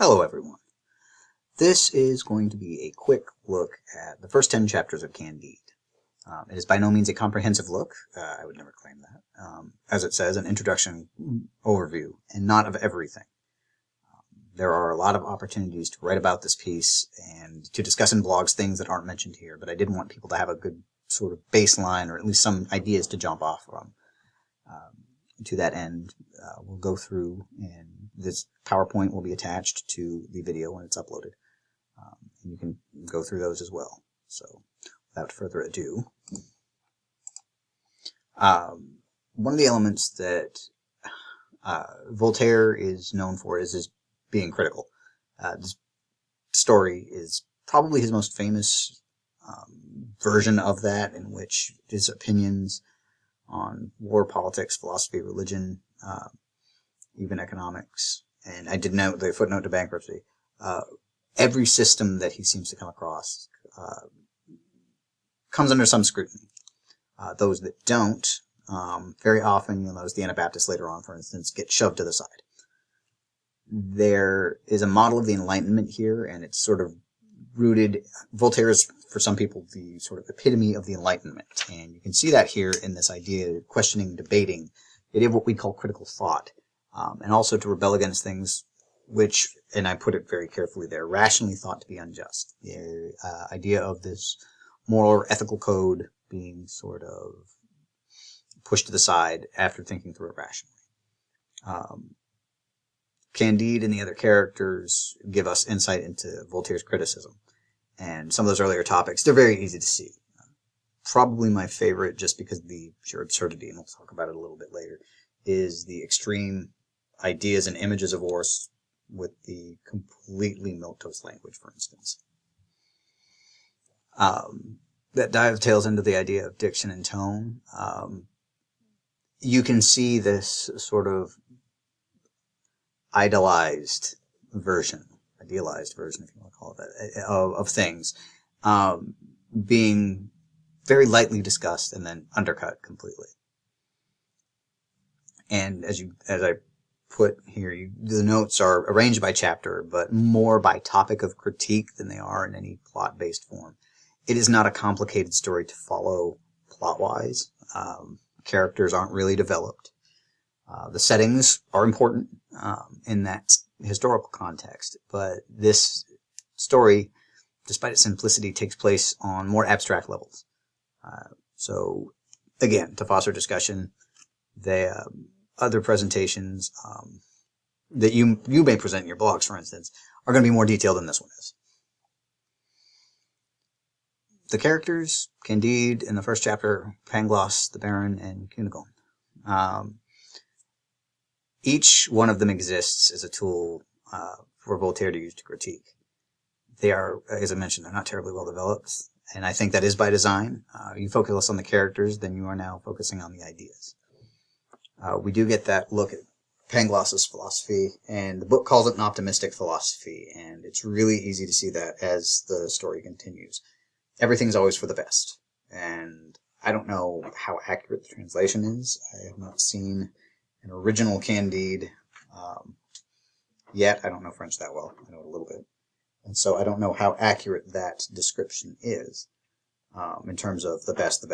Hello everyone. This is going to be a quick look at the first 10 chapters of Candide. It is by no means a comprehensive look, I would never claim that, as it says, an introduction overview, and not of everything. There are a lot of opportunities to write about this piece and to discuss in blogs things that aren't mentioned here, but I did want people to have a good sort of baseline, or at least some ideas to jump off from. To that end, we'll go through, and this PowerPoint will be attached to the video when it's uploaded. And you can go through those as well. So, without further ado, one of the elements that Voltaire is known for is his being critical. This story is probably his most famous version of that, in which his opinions on war, politics, philosophy, religion, even economics, and I did note the footnote to bankruptcy. Every system that he seems to come across comes under some scrutiny. Those that don't, very often, you'll notice the Anabaptists later on, for instance, get shoved to the side. There is a model of the Enlightenment here, and it's sort of rooted. Voltaire is, for some people, the sort of epitome of the Enlightenment, and you can see that here in this idea of questioning, debating, the idea of what we call critical thought, and also to rebel against things which, and I put it very carefully there, rationally thought to be unjust. The idea of this moral or ethical code being sort of pushed to the side after thinking through it rationally. Candide and the other characters give us insight into Voltaire's criticism. And some of those earlier topics, they're very easy to see. Probably my favorite, just because of the sheer absurdity, and we'll talk about it a little bit later, is the extreme ideas and images of war with the completely milquetoast language, for instance. That dovetails into the idea of diction and tone. You can see this sort of idealized version, if you want to call it that, of things, being very lightly discussed and then undercut completely. And as I put here, the notes are arranged by chapter, but more by topic of critique than they are in any plot-based form. It is not a complicated story to follow plot-wise. Characters aren't really developed. The settings are important in that historical context, but this story, despite its simplicity, takes place on more abstract levels. So, again, to foster discussion, the other presentations that you may present in your blogs, for instance, are going to be more detailed than this one is. The characters, Candide in the first chapter, Pangloss, the Baron, and Cunegonde. Each one of them exists as a tool for Voltaire to use to critique. They are, as I mentioned, they're not terribly well developed, and I think that is by design. You focus less on the characters, then you are now focusing on the ideas. We do get that look at Pangloss's philosophy, and the book calls it an optimistic philosophy, and it's really easy to see that as the story continues. Everything's always for the best, and I don't know how accurate the translation is. I have not seen an original Candide yet. I don't know French that well. I know it a little bit. And so I don't know how accurate that description is in terms of the best,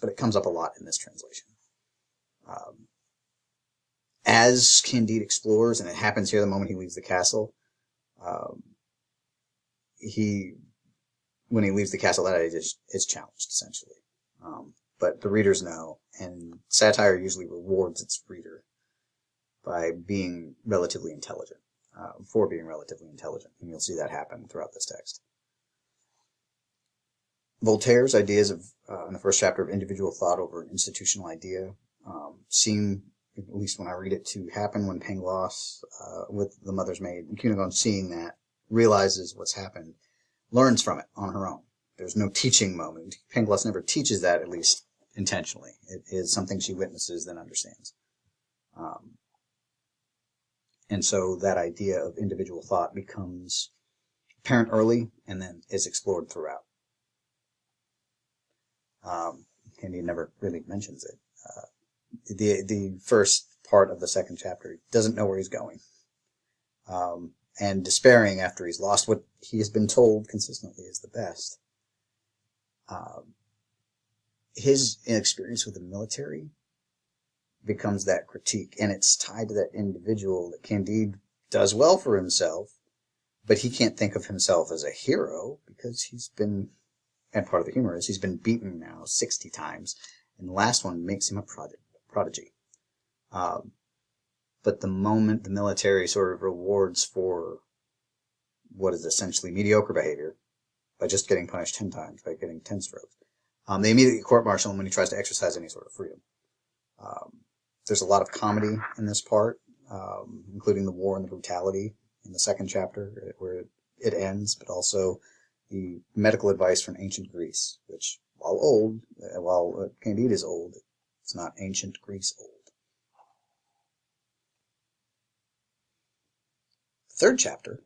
but it comes up a lot in this translation. As Candide explores, and it happens here the moment he leaves the castle, when he leaves the castle, that is challenged, essentially. But the readers know, and satire usually rewards its reader by being relatively intelligent, for being relatively intelligent, and you'll see that happen throughout this text. Voltaire's ideas of, in the first chapter, of individual thought over an institutional idea seem, at least when I read it, to happen when Pangloss, with the mother's maid, and Cunegonde, seeing that, realizes what's happened, learns from it on her own. There's no teaching moment. Pangloss never teaches that, at least intentionally. It is something she witnesses, then understands. And so that idea of individual thought becomes apparent early and then is explored throughout. Candide never really mentions it. The first part of the second chapter doesn't know where he's going. and despairing after he's lost what he has been told consistently is the best. His inexperience with the military becomes that critique, and it's tied to that individual that Candide does well for himself, but he can't think of himself as a hero because he's been, and part of the humor is he's been beaten now 60 times, and the last one makes him a prodigy. But the moment the military sort of rewards for what is essentially mediocre behavior by just getting punished 10 times, by getting 10 strokes, they immediately court-martial him when he tries to exercise any sort of freedom. There's a lot of comedy in this part, including the war and the brutality in the second chapter, where it ends, but also the medical advice from ancient Greece, which, while Candide is old, it's not ancient Greece old. The third chapter,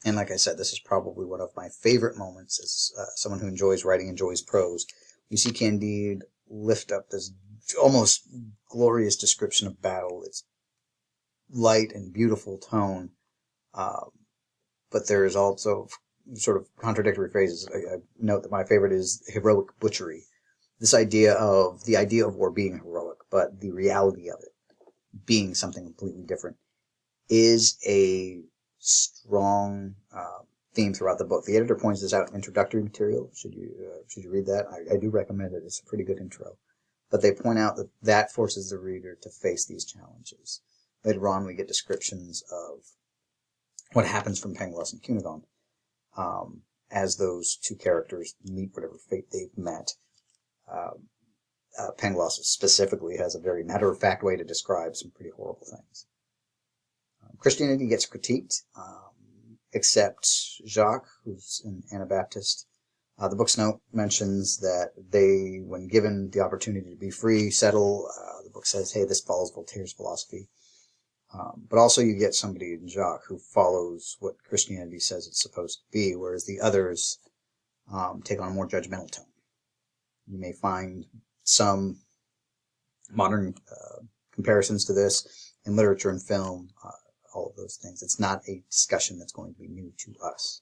and like I said, this is probably one of my favorite moments as someone who enjoys writing, enjoys prose. You see Candide lift up this almost glorious description of battle. It's light and beautiful tone, but there is also sort of contradictory phrases. I note that my favorite is heroic butchery. This idea of war being heroic, but the reality of it being something completely different is a strong theme throughout the book. The editor points this out in introductory material. Should you read that? I do recommend it. It's a pretty good intro. But they point out that forces the reader to face these challenges. Later on, we get descriptions of what happens from Pangloss and Cunegonde as those two characters meet whatever fate they've met. Pangloss specifically has a very matter-of-fact way to describe some pretty horrible things. Christianity gets critiqued, except Jacques, who's an Anabaptist. The book's note mentions that they, when given the opportunity to be free, settle. The book says, hey, this follows Voltaire's philosophy. But also you get somebody in Jacques who follows what Christianity says it's supposed to be, whereas the others take on a more judgmental tone. You may find some modern comparisons to this in literature and film, all of those things. It's not a discussion that's going to be new to us.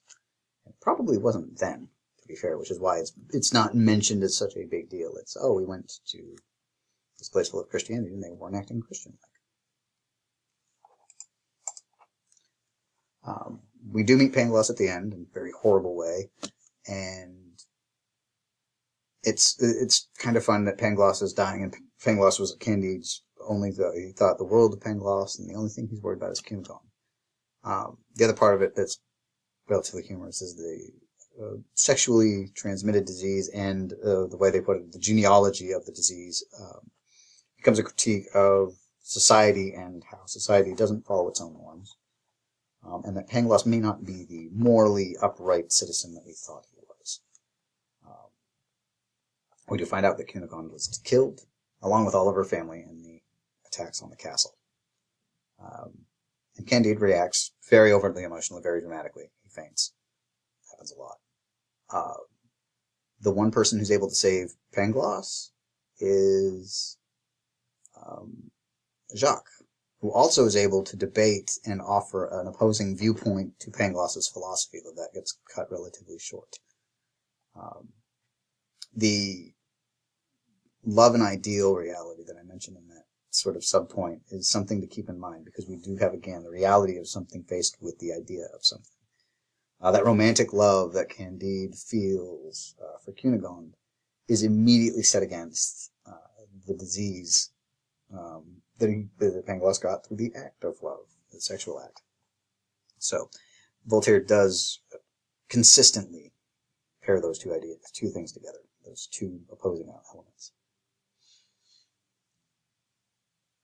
It probably wasn't then, to be fair, which is why it's not mentioned as such a big deal. It's, oh, we went to this place full of Christianity and they weren't acting Christian-like. We do meet Pangloss at the end in a very horrible way, and it's kind of fun that Pangloss is dying, and Pangloss was Candide's he thought the world of Pangloss, and the only thing he's worried about is Cunegonde. The other part of it that's relatively humorous is the sexually transmitted disease and the way they put it, the genealogy of the disease becomes a critique of society and how society doesn't follow its own norms. And that Pangloss may not be the morally upright citizen that we thought he was. We do find out that Cunegonde was killed, along with all of her family, in the attacks on the castle. And Candide reacts very overtly emotionally, very dramatically. He faints. Happens a lot. The one person who's able to save Pangloss is Jacques, who also is able to debate and offer an opposing viewpoint to Pangloss's philosophy, though that gets cut relatively short. The love and ideal reality that I mentioned in that sort of subpoint is something to keep in mind, because we do have, again, the reality of something faced with the idea of something. That romantic love that Candide feels for Cunegonde is immediately set against the disease that Pangloss got through the act of love, the sexual act. So Voltaire does consistently pair those two ideas, two things together, those two opposing elements.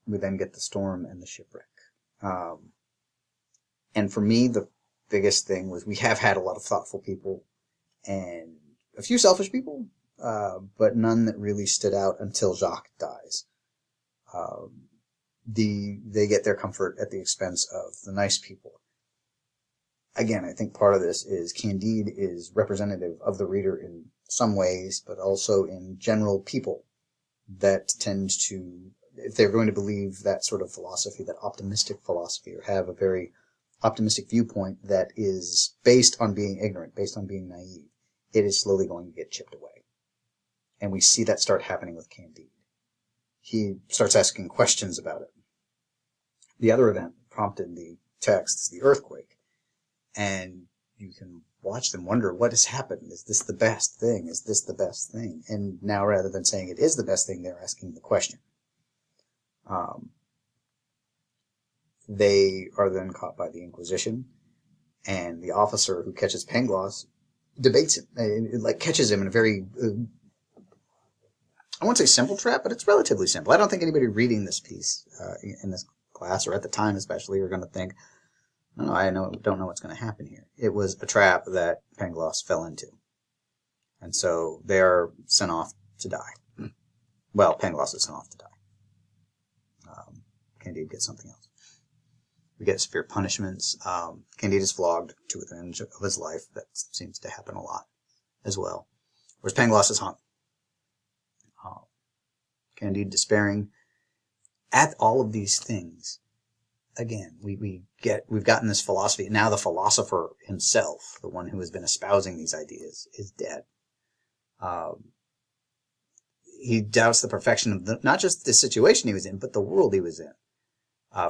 We then get the storm and the shipwreck. And for me, the biggest thing was we have had a lot of thoughtful people and a few selfish people, but none that really stood out until Jacques dies. They get their comfort at the expense of the nice people. Again, I think part of this is Candide is representative of the reader in some ways, but also in general people that tend to if they're going to believe that sort of philosophy, that optimistic philosophy, or have a very optimistic viewpoint that is based on being ignorant, based on being naive, it is slowly going to get chipped away. And we see that start happening with Candide. He starts asking questions about it. The other event prompted the text is the earthquake. And you can watch them wonder, what has happened? Is this the best thing? Is this the best thing? And now, rather than saying it is the best thing, they're asking the question. They are then caught by the Inquisition, and the officer who catches Pangloss debates him, catches him in a very, I won't say simple trap, but it's relatively simple. I don't think anybody reading this piece in this class, or at the time especially, are going to think, no, don't know what's going to happen here. It was a trap that Pangloss fell into. And so they are sent off to die. Well, Pangloss is sent off to die. Candide gets something else. We get severe punishments. Candide is flogged to the end of his life. That seems to happen a lot as well. Whereas Pangloss is hung. Candide despairing. At all of these things, again, we've gotten this philosophy. And now the philosopher himself, the one who has been espousing these ideas, is dead. He doubts the perfection of not just the situation he was in, but the world he was in.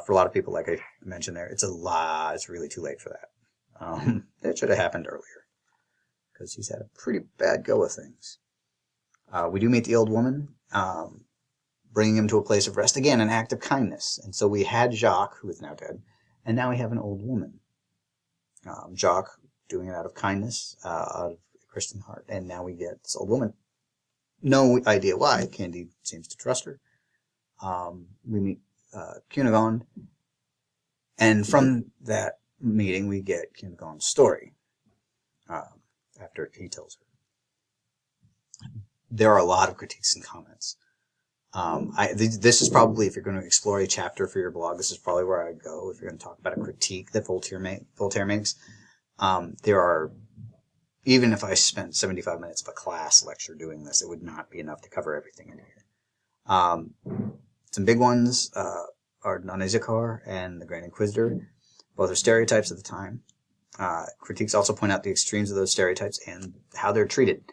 For a lot of people, like I mentioned there, it's really too late for that. It should have happened earlier, because he's had a pretty bad go of things. We do meet the old woman, bringing him to a place of rest. Again, an act of kindness. And so we had Jacques, who is now dead, and now we have an old woman. Jacques doing it out of kindness, out of a Christian heart, and now we get this old woman. No idea why. Candide seems to trust her. We meet Cunegonde, and from that meeting we get Cunegonde's story after he tells her. There are a lot of critiques and comments. This is probably, if you're going to explore a chapter for your blog, this is probably where I'd go if you're going to talk about a critique that Voltaire makes. There are, even if I spent 75 minutes of a class lecture doing this, it would not be enough to cover everything in here. Some big ones are Non-Issachar and the Grand Inquisitor. Both are stereotypes of the time. Critiques also point out the extremes of those stereotypes and how they're treated.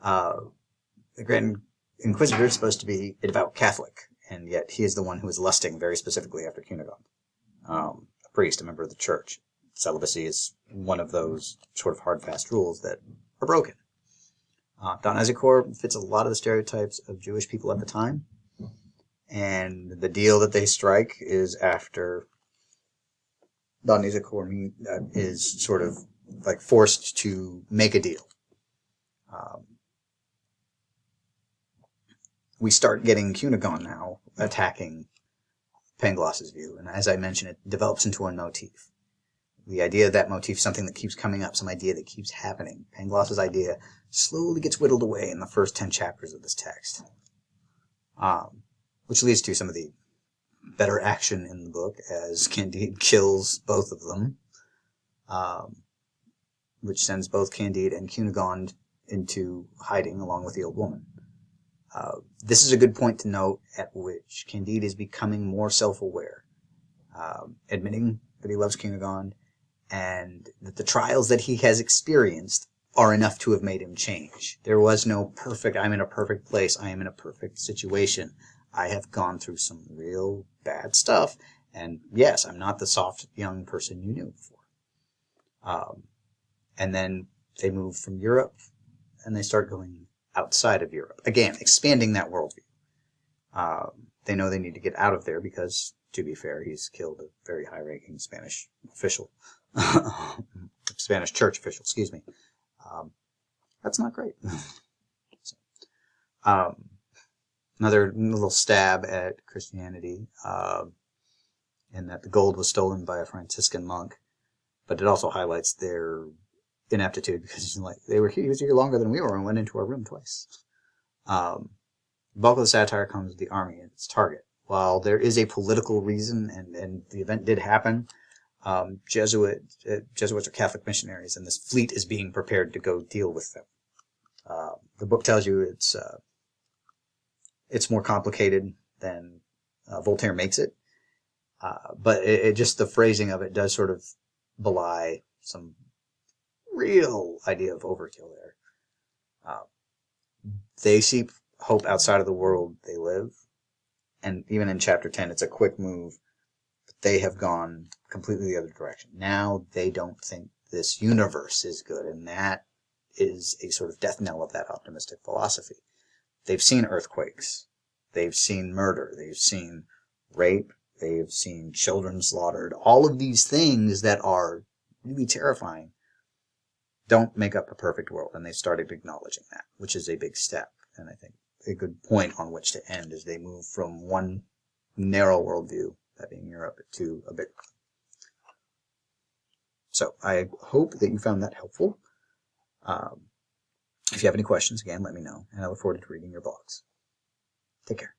The Grand Inquisitor is supposed to be a devout Catholic, and yet he is the one who is lusting very specifically after Cunegonde, a priest, a member of the church. Celibacy is one of those sort of hard, fast rules that are broken. Don Issachar fits a lot of the stereotypes of Jewish people at the time. And the deal that they strike is after Don Issachar is sort of like forced to make a deal. We start getting Cunegonde now attacking Pangloss's view. And as I mentioned, it develops into a motif. The idea of that motif, something that keeps coming up, some idea that keeps happening. Pangloss's idea slowly gets whittled away in the first 10 chapters of this text. Which leads to some of the better action in the book, as Candide kills both of them, which sends both Candide and Cunegonde into hiding along with the old woman. This is a good point to note at which Candide is becoming more self-aware, admitting that he loves Cunegonde, and that the trials that he has experienced are enough to have made him change. There was no perfect, I'm in a perfect place, I am in a perfect situation. I have gone through some real bad stuff, and yes, I'm not the soft young person you knew before. And then they move from Europe, and they start going outside of Europe. Again, expanding that worldview. They know they need to get out of there because, to be fair, he's killed a very high-ranking Spanish official. Spanish church official, excuse me. That's not great. Another little stab at Christianity, in that the gold was stolen by a Franciscan monk, but it also highlights their ineptitude because he was here longer than we were and went into our room twice. The bulk of the satire comes with the army and its target. While there is a political reason, and the event did happen, Jesuits are Catholic missionaries, and this fleet is being prepared to go deal with them. The book tells you it's more complicated than Voltaire makes it. But it just, the phrasing of it does sort of belie some real idea of overkill there. They seek hope outside of the world they live. And even in chapter 10, it's a quick move. But they have gone completely the other direction. Now they don't think this universe is good. And that is a sort of death knell of that optimistic philosophy. They've seen earthquakes. They've seen murder. They've seen rape. They've seen children slaughtered. All of these things that are really terrifying don't make up a perfect world. And they've started acknowledging that, which is a big step. And I think a good point on which to end as they move from one narrow worldview, that being Europe, to a bigger. So I hope that you found that helpful. If you have any questions, again, let me know. And I look forward to reading your blogs. Take care.